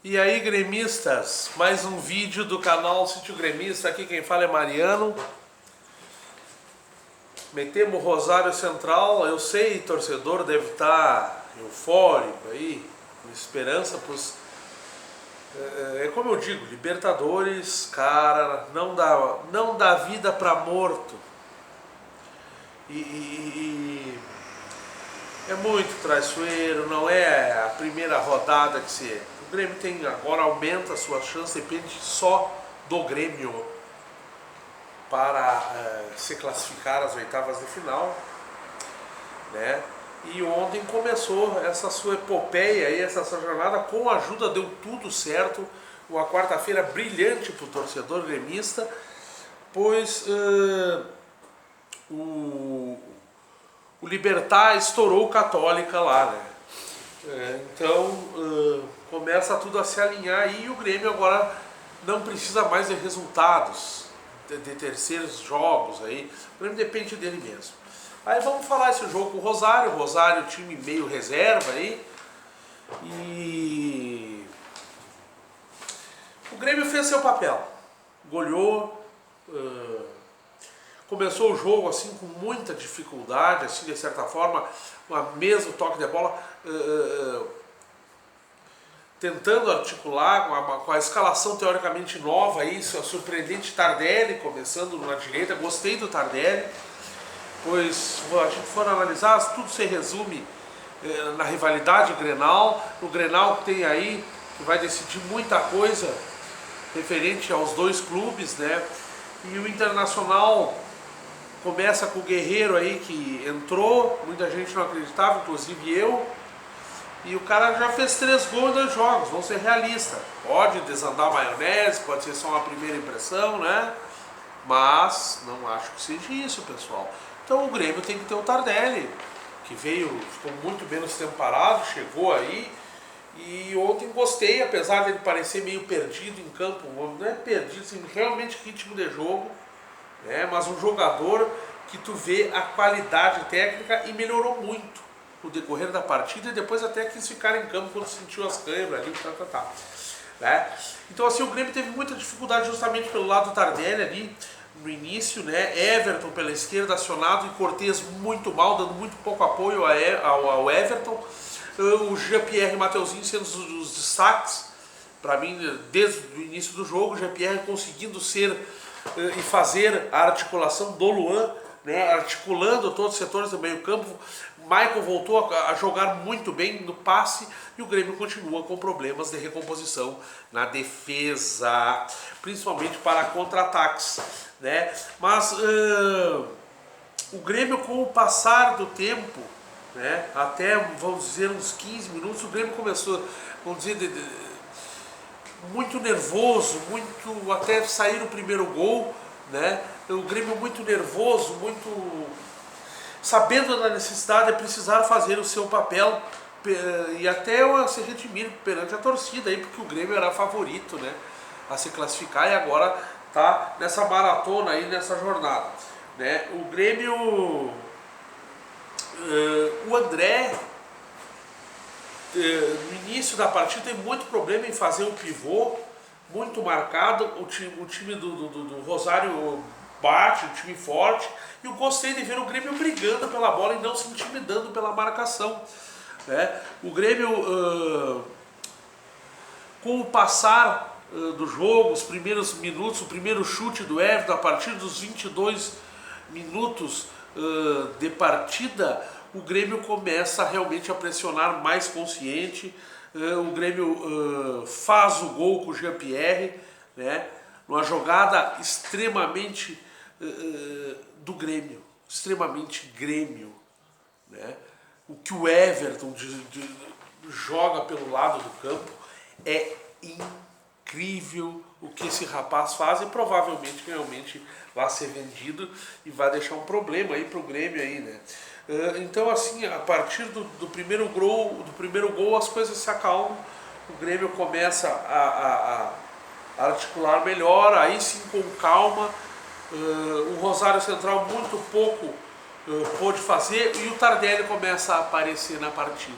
E aí, gremistas, mais um vídeo do canal Sítio Gremista. Aqui quem fala é Mariano. Metemos Rosário Central. Eu sei, torcedor deve estar eufórico aí, com esperança pros... É como eu digo, Libertadores, cara, não dá vida pra morto. E é muito traiçoeiro, não é a primeira rodada que se... O Grêmio tem agora, aumenta a sua chance, depende só do Grêmio para se classificar às oitavas de final, né? E ontem começou essa sua epopeia aí, essa sua jornada, com a ajuda, deu tudo certo, uma quarta-feira brilhante para o torcedor gremista, pois o Libertad estourou o Católica lá, né? Então começa tudo a se alinhar aí, e o Grêmio agora não precisa mais de resultados, de terceiros jogos aí, o Grêmio depende dele mesmo. Aí vamos falar esse jogo com o Rosário, time meio reserva aí, e o Grêmio fez seu papel, goleou, começou o jogo assim com muita dificuldade, assim de certa forma, mesmo toque de bola, tentando articular com a escalação teoricamente nova, isso, a surpreendente Tardelli começando na direita. Gostei do Tardelli, pois se a gente for analisar, tudo se resume na rivalidade Grenal, no Grenal que tem aí, que vai decidir muita coisa referente aos dois clubes, né? E o Internacional começa com o Guerreiro aí, que entrou, muita gente não acreditava, inclusive eu, e o cara já fez 3 gols em 2 jogos, vamos ser realistas. Pode desandar a maionese, pode ser só uma primeira impressão, né? Mas não acho que seja isso, pessoal. Então o Grêmio tem que ter o Tardelli, que ficou muito menos tempo parado, chegou aí, e ontem gostei, apesar dele parecer meio perdido em campo, não é perdido, assim, realmente ritmo de jogo, né? Mas um jogador que tu vê a qualidade técnica, e melhorou muito no decorrer da partida, e depois até quis ficar em campo quando sentiu as câimbras ali, né? Então assim, o Grêmio teve muita dificuldade justamente pelo lado do Tardelli ali no início, né? Everton pela esquerda acionado, e Cortez muito mal, dando muito pouco apoio ao Everton. O Jean-Pierre e Mateuzinho sendo os destaques para mim desde o início do jogo. O Jean-Pierre conseguindo ser e fazer a articulação do Luan, né? Articulando todos os setores do meio campo. Michael voltou a jogar muito bem no passe, e o Grêmio continua com problemas de recomposição na defesa, principalmente para contra-ataques, né? Mas o Grêmio, com o passar do tempo, né, até, vamos dizer, uns 15 minutos, o Grêmio começou, vamos dizer, muito nervoso, muito, até sair o primeiro gol, né? O Grêmio muito nervoso, muito sabendo da necessidade de precisar fazer o seu papel, e até se redimir perante a torcida aí, porque o Grêmio era favorito, né, a se classificar, e agora tá nessa maratona aí, nessa jornada, né? O Grêmio, o André, no início da partida tem muito problema em fazer o pivô, muito marcado. O time do Rosário bate, um time forte, e eu gostei de ver o Grêmio brigando pela bola e não se intimidando pela marcação, né? O Grêmio, com o passar do jogo, os primeiros minutos, o primeiro chute do Everton, a partir dos 22 minutos de partida, o Grêmio começa realmente a pressionar mais consciente. O Grêmio faz o gol com o Jean-Pierre, né? Numa jogada extremamente do Grêmio, extremamente Grêmio, né? O que o Everton joga pelo lado do campo é incrível, o que esse rapaz faz, e provavelmente realmente vai ser vendido e vai deixar um problema aí pro Grêmio aí, né? Então assim, a partir do primeiro gol as coisas se acalmam, o Grêmio começa a articular melhor, aí sim com calma. O Rosário Central muito pouco pôde fazer, e o Tardelli começa a aparecer na partida,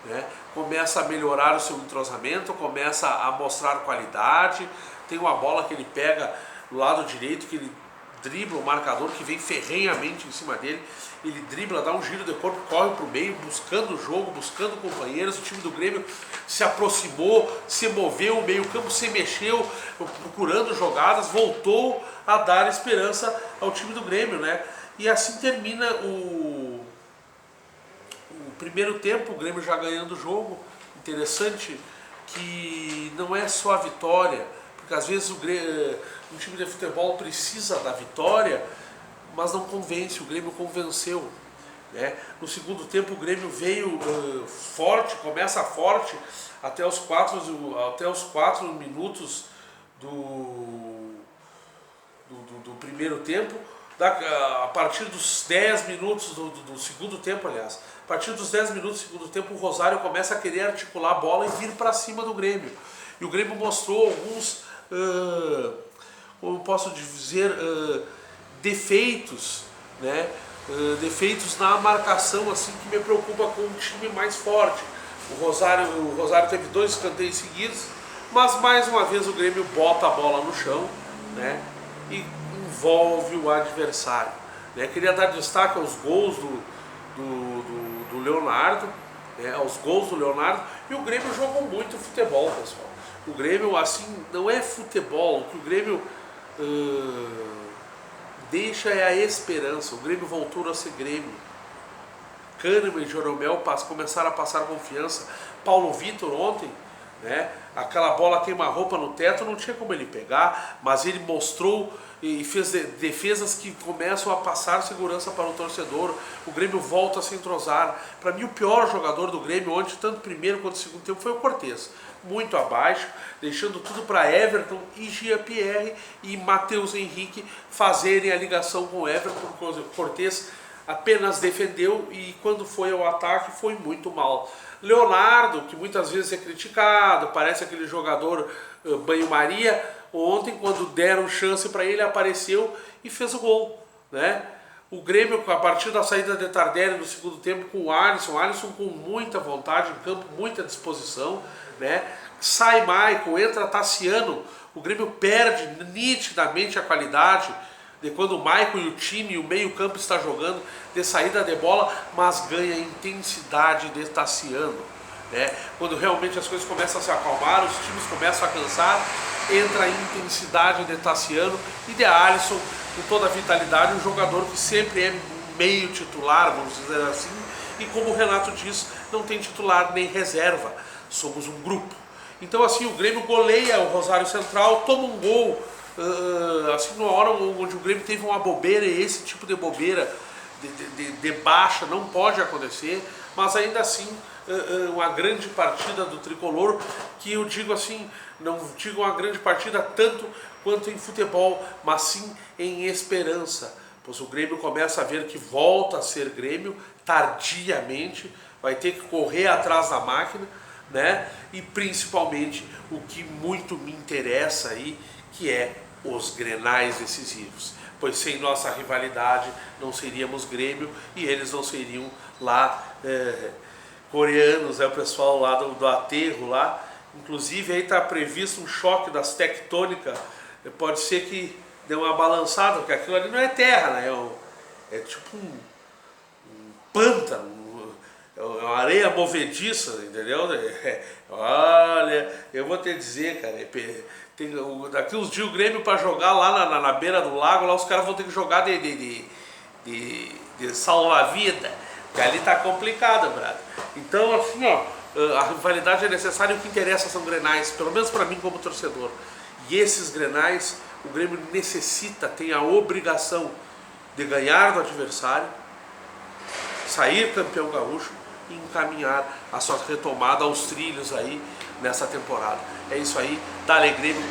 né? começa a melhorar o seu entrosamento, começa a mostrar qualidade. Tem uma bola que ele pega do lado direito, que ele dribla o marcador que vem ferrenhamente em cima dele, ele dribla, dá um giro de corpo, corre para o meio, buscando o jogo, buscando companheiros. O time do Grêmio se aproximou, se moveu, o meio campo se mexeu, procurando jogadas, voltou a dar esperança ao time do Grêmio, né? E assim termina o primeiro tempo, o Grêmio já ganhando o jogo. Interessante que não é só a vitória, porque às vezes um time de futebol precisa da vitória, mas não convence. O Grêmio convenceu, né? No segundo tempo o Grêmio veio forte, começa forte até os 4 minutos do primeiro tempo. A partir dos 10 minutos do segundo tempo, aliás, a partir dos 10 minutos do segundo tempo, o Rosário começa a querer articular a bola e vir para cima do Grêmio. E o Grêmio mostrou alguns, como posso dizer, defeitos, né? Defeitos na marcação, assim, que me preocupa com um time mais forte. O Rosário teve 2 escanteios seguidos, mas mais uma vez o Grêmio bota a bola no chão, né? E envolve o adversário, né? Queria dar destaque aos gols do Leonardo, né? Aos gols do Leonardo. E o Grêmio jogou muito futebol, pessoal. O Grêmio, assim, não é futebol. O que o Grêmio deixa é a esperança. O Grêmio voltou a ser Grêmio. Kahneman e Jeromel começaram a passar confiança. Paulo Vitor ontem, né? Aquela bola queima-roupa no teto, não tinha como ele pegar, mas ele mostrou e fez defesas que começam a passar segurança para o torcedor. O Grêmio volta a se entrosar. Para mim, o pior jogador do Grêmio ontem, tanto primeiro quanto segundo tempo, foi o Cortez. Muito abaixo, deixando tudo para Everton e Jean-Pierre e Matheus Henrique fazerem a ligação com o Everton. O Cortez apenas defendeu e quando foi ao ataque foi muito mal. Leonardo, que muitas vezes é criticado, parece aquele jogador banho-maria, ontem quando deram chance para ele apareceu e fez o gol, né? O Grêmio, a partir da saída de Tardelli no segundo tempo, com o Alisson com muita vontade em campo, muita disposição, né? Sai Maicon, entra Tassiano, o Grêmio perde nitidamente a qualidade de quando o Maicon e o time, o meio campo está jogando, de saída de bola, mas ganha intensidade de Tassiano, né? Quando realmente as coisas começam a se acalmar, os times começam a cansar, entra a intensidade de Tassiano e de Alisson com toda a vitalidade, um jogador que sempre é meio titular, vamos dizer assim, e como o Renato diz, não tem titular nem reserva, somos um grupo. Então assim, o Grêmio goleia o Rosário Central, toma um gol, assim, numa hora onde o Grêmio teve uma bobeira, e esse tipo de bobeira de baixa não pode acontecer, mas ainda assim uma grande partida do Tricolor, que eu digo assim, não digo uma grande partida tanto quanto em futebol, mas sim em esperança, pois o Grêmio começa a ver que volta a ser Grêmio tardiamente, vai ter que correr atrás da máquina, né? E principalmente o que muito me interessa aí, que é os grenais decisivos, pois sem nossa rivalidade não seríamos Grêmio e eles não seriam lá coreanos, o pessoal lá do aterro lá. Inclusive aí está previsto um choque das tectônicas, pode ser que dê uma balançada, porque aquilo ali não é terra, né? É tipo um pântano, é uma areia movediça, entendeu? Olha, eu vou te dizer, cara, daqui uns dias o Grêmio para jogar lá na beira do lago, lá os caras vão ter que jogar de salva-vida, porque ali tá complicado, brother. Então assim, ó, a rivalidade é necessária e o que interessa são grenais, pelo menos para mim como torcedor. E esses grenais, o Grêmio necessita, tem a obrigação de ganhar do adversário, sair campeão gaúcho e encaminhar a sua retomada aos trilhos aí nessa temporada. É isso aí, Dale Grêmio,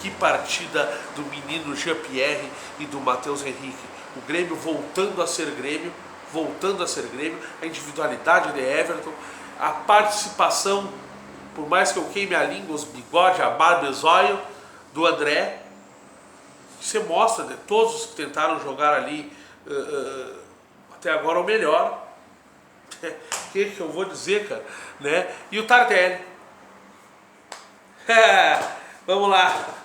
que partida do menino Jean-Pierre e do Matheus Henrique. O Grêmio voltando a ser Grêmio, a individualidade de Everton, a participação, por mais que eu queime a língua, os bigodes, a barba e o zóio, do André. Você mostra de todos os que tentaram jogar ali até agora o melhor. que eu vou dizer, cara, né? E o Tardelli. Vamos lá.